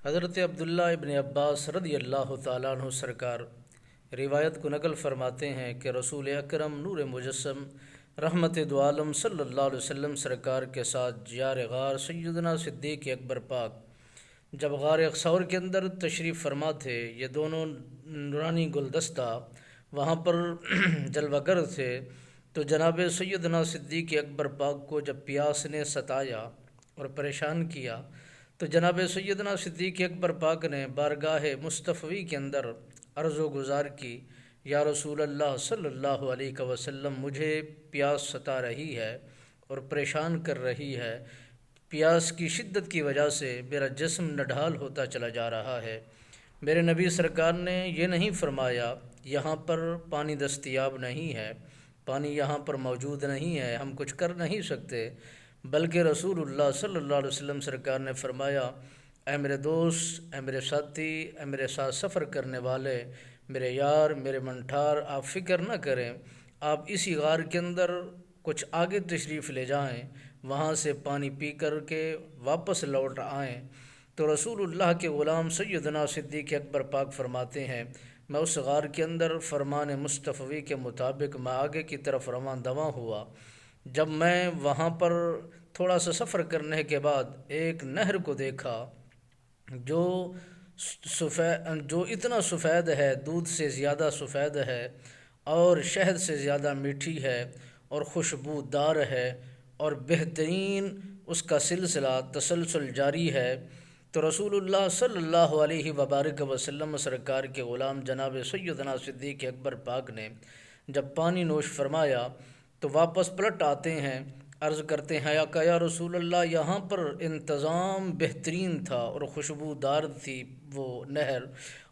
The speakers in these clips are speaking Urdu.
حضرت عبداللہ ابن عباس رضی اللہ تعالیٰ عنہ سرکار روایت کو نقل فرماتے ہیں کہ رسول اکرم نور مجسم رحمت دو عالم صلی اللہ علیہ وسلم سرکار کے ساتھ جیار غار سیدنا صدیق اکبر پاک جب غار اخثور کے اندر تشریف فرما تھے، یہ دونوں نورانی گلدستہ وہاں پر جلوہ گر تھے، تو جناب سیدنا صدیق اکبر پاک کو جب پیاس نے ستایا اور پریشان کیا تو جناب سیدنا صدیق اکبر پاک نے بارگاہ مصطفی کے اندر عرض و گزار کی، یا رسول اللہ صلی اللہ علیہ وسلم، مجھے پیاس ستا رہی ہے اور پریشان کر رہی ہے، پیاس کی شدت کی وجہ سے میرا جسم نڈھال ہوتا چلا جا رہا ہے۔ میرے نبی سرکار نے یہ نہیں فرمایا یہاں پر پانی دستیاب نہیں ہے، پانی یہاں پر موجود نہیں ہے، ہم کچھ کر نہیں سکتے، بلکہ رسول اللہ صلی اللہ علیہ وسلم سرکار نے فرمایا، اے میرے دوست، اے میرے ساتھی، اے میرے ساتھ سفر کرنے والے، میرے یار، میرے منٹھار، آپ فکر نہ کریں، آپ اسی غار کے اندر کچھ آگے تشریف لے جائیں، وہاں سے پانی پی کر کے واپس لوٹ آئیں۔ تو رسول اللہ کے غلام سیدنا صدیق اکبر پاک فرماتے ہیں، میں اس غار کے اندر فرمان مصطفی کے مطابق میں آگے کی طرف رواں دواں ہوا۔ جب میں وہاں پر تھوڑا سا سفر کرنے کے بعد ایک نہر کو دیکھا جو اتنا سفید ہے، دودھ سے زیادہ سفید ہے اور شہد سے زیادہ میٹھی ہے اور خوشبودار ہے اور بہترین اس کا سلسلہ تسلسل جاری ہے، تو رسول اللہ صلی اللہ علیہ وبارک وسلم سرکار کے غلام جناب سیدنا صدیق اکبر پاک نے جب پانی نوش فرمایا تو واپس پلٹ آتے ہیں، عرض کرتے ہیں، یا رسول اللہ، یہاں پر انتظام بہترین تھا اور خوشبودار تھی وہ نہر،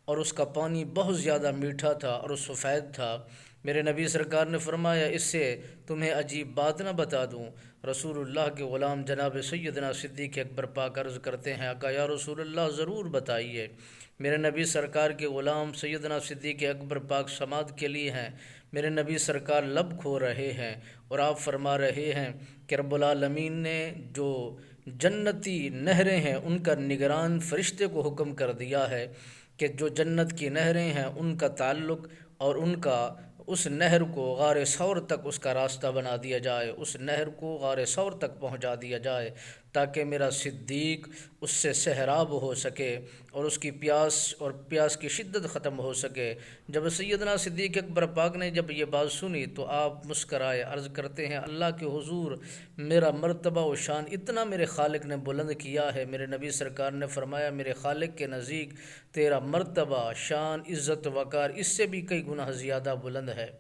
اور اس کا پانی بہت زیادہ میٹھا تھا اور سفید تھا۔ میرے نبی سرکار نے فرمایا، اس سے تمہیں عجیب بات نہ بتا دوں؟ رسول اللہ کے غلام جناب سیدنا صدیق اکبر پاک عرض کرتے ہیں، یا رسول اللہ، ضرور بتائیے۔ میرے نبی سرکار کے غلام سیدنا صدیق اکبر پاک سماعت کے لیے ہیں، میرے نبی سرکار لب کھو رہے ہیں اور آپ فرما رہے ہیں کہ رب العالمین نے جو جنتی نہریں ہیں ان کا نگران فرشتے کو حکم کر دیا ہے کہ جو جنت کی نہریں ہیں ان کا تعلق اور ان کا اس نہر کو غار ثور تک اس کا راستہ بنا دیا جائے، اس نہر کو غار ثور تک پہنچا دیا جائے، تاکہ میرا صدیق اس سے سیراب ہو سکے اور اس کی پیاس کی شدت ختم ہو سکے۔ جب سیدنا صدیق اکبر پاک نے جب یہ بات سنی تو آپ مسکرائے، عرض کرتے ہیں، اللہ کے حضور، میرا مرتبہ و شان اتنا میرے خالق نے بلند کیا ہے۔ میرے نبی سرکار نے فرمایا، میرے خالق کے نزدیک تیرا مرتبہ، شان، عزت، وقار اس سے بھی کئی گنا زیادہ بلند ہے۔